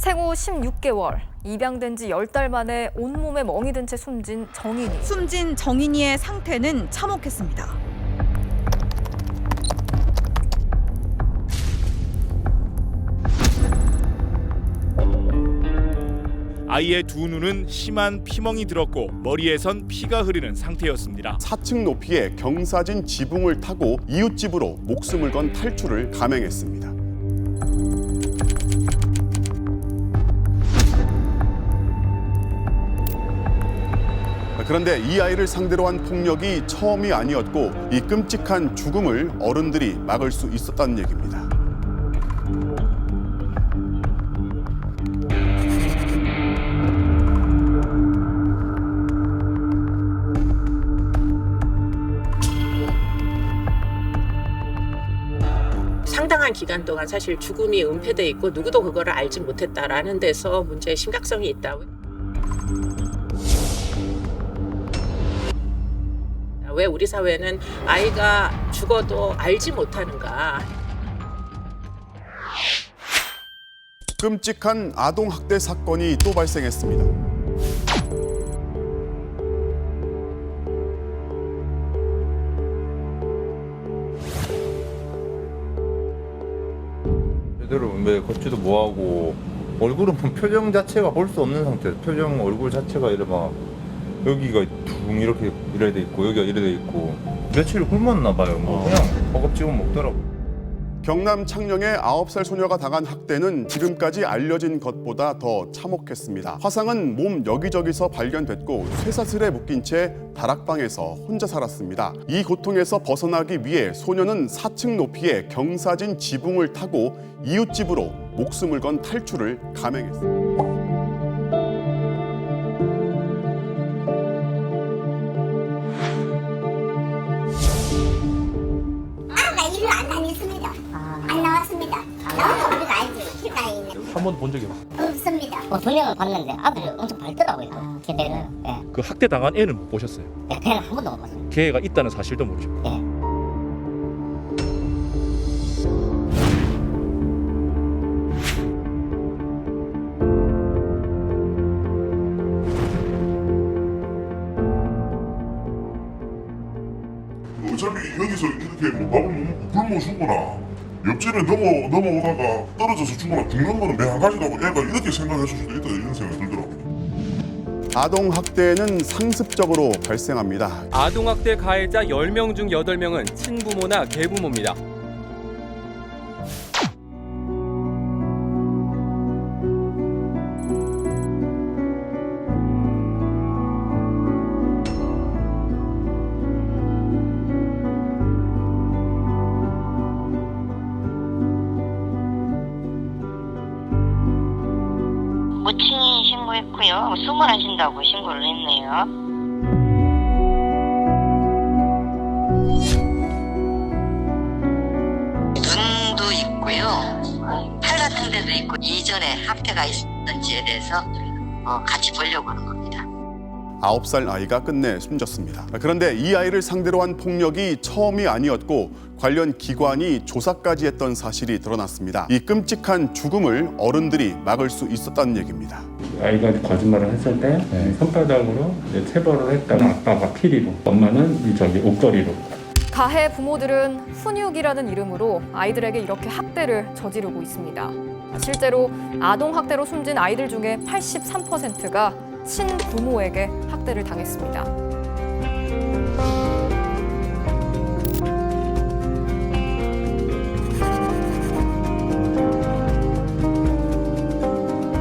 생후 16개월, 입양된 지 10달 만에 온몸에 멍이 든 채 숨진 정인이. 숨진 정인이의 상태는 참혹했습니다. 아이의 두 눈은 심한 피멍이 들었고 머리에선 피가 흐르는 상태였습니다. 4층 높이의 경사진 지붕을 타고 이웃집으로 목숨을 건 탈출을 감행했습니다. 그런데 이 아이를 상대로 한 폭력이 처음이 아니었고 이 끔찍한 죽음을 어른들이 막을 수 있었다는 얘기입니다. 상당한 기간 동안 사실 죽음이 은폐돼 있고 누구도 그거를 알지 못했다라는 데서 문제의 심각성이 있다. 왜 우리 사회는 아이가 죽어도 알지 못하는가? 끔찍한 아동 학대 사건이 또 발생했습니다. 제대로 왜 걷지도 뭐하고 얼굴은 표정 자체가 볼 수 없는 상태예요. 표정 얼굴 자체가 이래 막 여기가 둥 이렇게 이래 돼 있고 여기가 이래 돼 있고 며칠 굶었나 봐요. 뭐 그냥 허겁지겁 먹더라고. 경남 창녕의 9살 소녀가 당한 학대는 지금까지 알려진 것보다 더 참혹했습니다. 화상은 몸 여기저기서 발견됐고 쇠사슬에 묶인 채 다락방에서 혼자 살았습니다. 이 고통에서 벗어나기 위해 소녀는 4층 높이의 경사진 지붕을 타고 이웃집으로 목숨을 건 탈출을 감행했습니다. 일을 안 다녔습니다. 안 나왔습니다. 나와서 우리가 알지. 실가에 있는. 한 번도 본 적이 없습니다. 두 명을 봤는데 아들이 엄청 밝더라고요. 걔들은. 예. 그 학대 당한 애는 못 보셨어요? 예, 걔는 한 번도 못 봤어요. 걔가 있다는 사실도 모르죠. 예. 어차피 여기서 이렇게 뭐 밥을 굶어 죽거나 옆집에 넘어오다가 떨어져서 죽는 거는 매 한 가지라고 애가 이렇게 생각했을 수도 있다 이런 생각이 들더라고요. 아동 학대는 상습적으로 발생합니다. 아동학대 가해자 10명 중 8명은 친부모나 계부모입니다. 모친이 신고했고요. 수물하신다고 신고를 했네요. 눈도 있고요. 팔 같은 데도 있고 이전에 학대가 있었는지에 대해서 같이 보려고 하는 겁니다. 9살 아이가 끝내 숨졌습니다. 그런데 이 아이를 상대로 한 폭력이 처음이 아니었고 관련 기관이 조사까지 했던 사실이 드러났습니다. 이 끔찍한 죽음을 어른들이 막을 수 있었다는 얘기입니다. 아이가 거짓말을 했을 때 손바닥으로 체벌을 했다가 아빠가 피리로, 엄마는 옷걸이로. 가해 부모들은 훈육이라는 이름으로 아이들에게 이렇게 학대를 저지르고 있습니다. 실제로 아동 학대로 숨진 아이들 중에 83%가 친부모에게 학대를 당했습니다.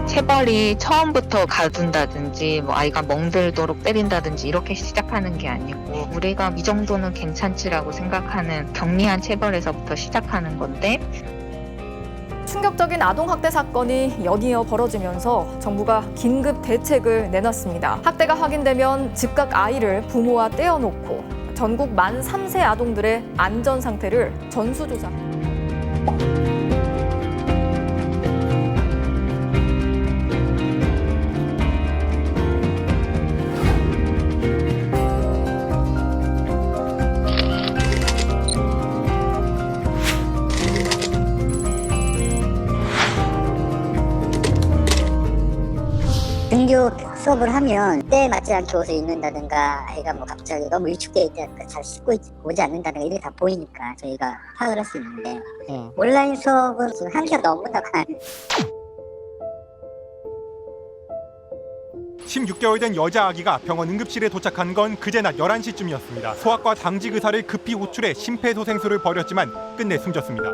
체벌이 처음부터 가둔다든지 뭐 아이가 멍들도록 때린다든지 이렇게 시작하는 게 아니고 우리가 이 정도는 괜찮지라고 생각하는 경미한 체벌에서부터 시작하는 건데 충격적인 아동학대 사건이 연이어 벌어지면서 정부가 긴급 대책을 내놨습니다. 학대가 확인되면 즉각 아이를 부모와 떼어놓고 전국 만 3세 아동들의 안전 상태를 전수조사. 등교 수업을 하면 때에 맞지 않게 옷을 입는다든가 아이가 뭐 갑자기 너무 위축되어 있다든가 잘 씻고 오지 않는다든가 이게 다 보이니까 저희가 파악을 할 수 있는데 온라인 수업은 지금 1시간 넘는다고 16개월 된 여자 아기가 병원 응급실에 도착한 건 그제 낮 11시쯤이었습니다. 소아과 당직 의사를 급히 호출해 심폐소생술을 벌였지만 끝내 숨졌습니다.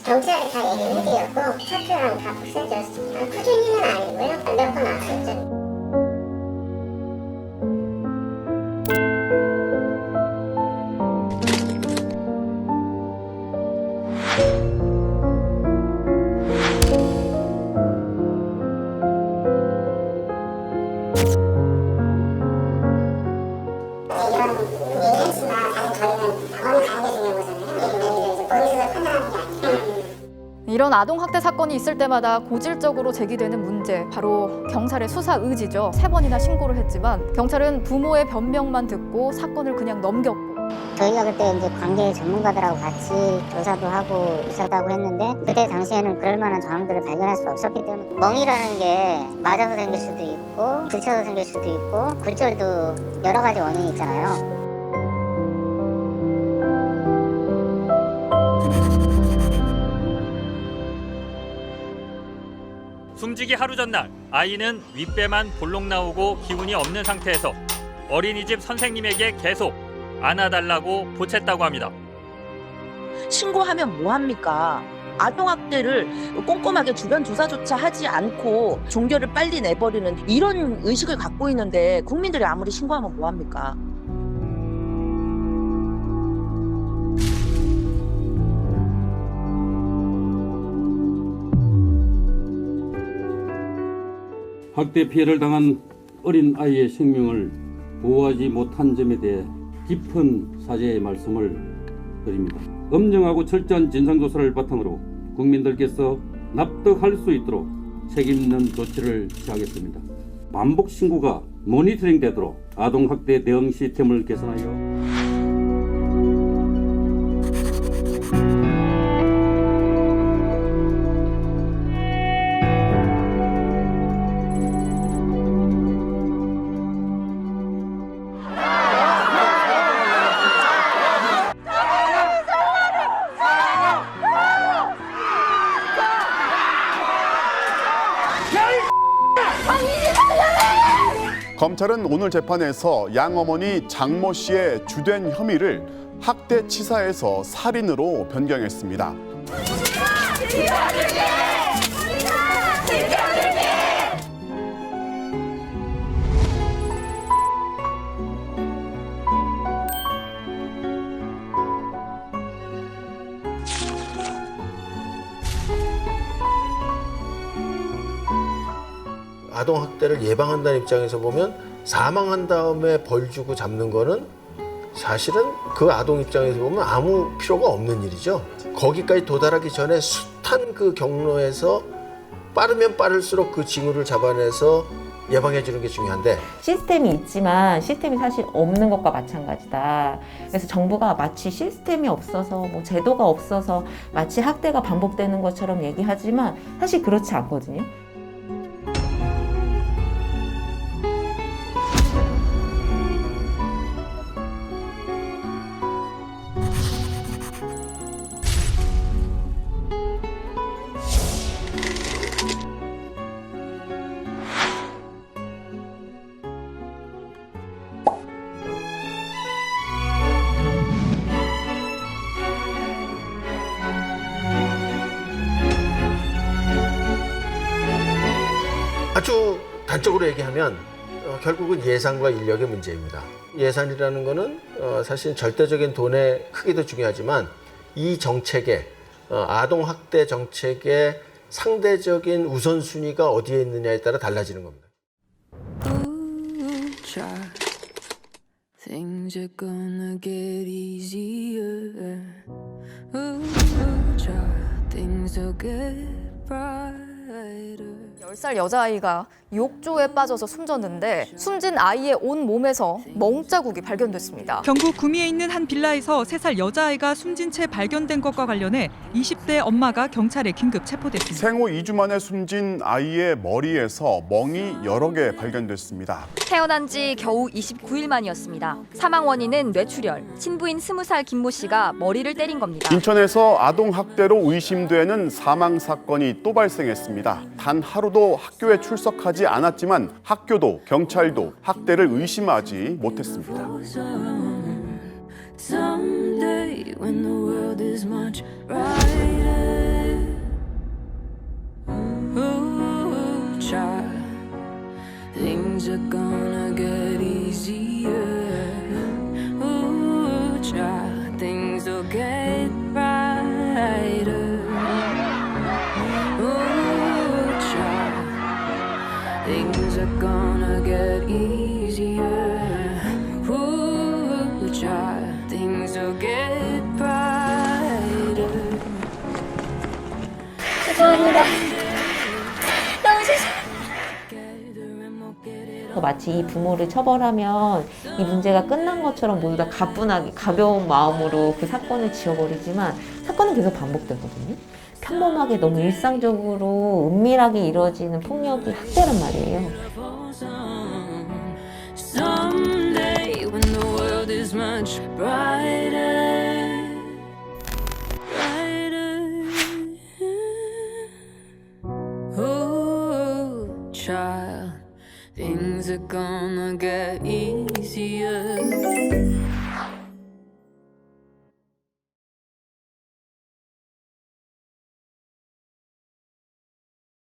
경찰이 다 얘기해드렸고 사표랑 다 없애졌습니다. 꾸준히는 아니고요. 몇 번 왔었죠. 이런 아동학대 사건이 있을 때마다 고질적으로 제기되는 문제, 바로 경찰의 수사 의지죠. 3번이나 신고를 했지만 경찰은 부모의 변명만 듣고 사건을 그냥 넘겼고, 저희가 그때 이제 관계 전문가들하고 같이 조사도 하고 수사도 하고 했는데 그때 당시에는 그럴 만한 정황들을 발견할 수 없었기 때문에 멍이라는 게 맞아서 생길 수도 있고 부딪혀서 생길 수도 있고 굴절도 여러 가지 원인이 있잖아요. 숨지기 하루 전날 아이는 윗배만 볼록 나오고 기운이 없는 상태에서 어린이집 선생님에게 계속 안아달라고 보챘다고 합니다. 신고하면 뭐합니까? 아동학대를 꼼꼼하게 주변 조사조차 하지 않고 종결을 빨리 내버리는 이런 의식을 갖고 있는데 국민들이 아무리 신고하면 뭐합니까? 학대 피해를 당한 어린 아이의 생명을 보호하지 못한 점에 대해 깊은 사죄의 말씀을 드립니다. 엄정하고 철저한 진상조사를 바탕으로 국민들께서 납득할 수 있도록 책임있는 조치를 취하겠습니다. 반복 신고가 모니터링 되도록 아동학대 대응 시스템을 개선하여 검찰은 오늘 재판에서 양 어머니 장모 씨의 주된 혐의를 학대치사에서 살인으로 변경했습니다. 아동학대를 예방한다는 입장에서 보면 사망한 다음에 벌 주고 잡는 거는 사실은 그 아동 입장에서 보면 아무 필요가 없는 일이죠. 거기까지 도달하기 전에 숱한 그 경로에서 빠르면 빠를수록 그 징후를 잡아내서 예방해 주는 게 중요한데, 시스템이 있지만 시스템이 사실 없는 것과 마찬가지다. 그래서 정부가 마치 시스템이 없어서 뭐 제도가 없어서 마치 학대가 반복되는 것처럼 얘기하지만 사실 그렇지 않거든요. 아주 단적으로 얘기하면 결국은 예산과 인력의 문제입니다. 예산이라는 거는 사실 절대적인 돈의 크기도 중요하지만 이 정책의 아동학대 정책의 상대적인 우선순위가 어디에 있느냐에 따라 달라지는 겁니다. Things are gonna get easier. Things will get brighter. 10살 여자아이가 욕조에 빠져서 숨졌는데 숨진 아이의 온 몸에서 멍자국이 발견됐습니다. 경북 구미에 있는 한 빌라에서 3살 여자아이가 숨진 채 발견된 것과 관련해 20대 엄마가 경찰에 긴급 체포됐습니다. 생후 2주 만에 숨진 아이의 머리에서 멍이 여러 개 발견됐습니다. 태어난 지 겨우 29일 만이었습니다. 사망 원인은 뇌출혈. 친부인 20살 김모 씨가 머리를 때린 겁니다. 인천에서 아동 학대로 의심되는 사망 사건이 또 발생했습니다. 단 하루도 학교에 출석하지 않았지만 학교도 경찰도 학대를 의심하지 못했습니다. Someday when the world is much brighter, ooh, child, things are gonna get easier. Ooh, child, things will get brighter. Ooh, child, things are gonna get easier. Ooh, child. Things will get brighter. 죄송합니다. 너무 죄송합니다. 마치 이 부모를 처벌하면 이 문제가 끝난 것처럼 모두 다 가뿐하게 가벼운 마음으로 그 사건을 지워버리지만 사건은 계속 반복되거든요. 평범하게 너무 일상적으로 은밀하게 이루어지는 폭력이 학대란 말이에요. Someday when the world is much brighter, brighter. Oh, child, things are gonna get easier.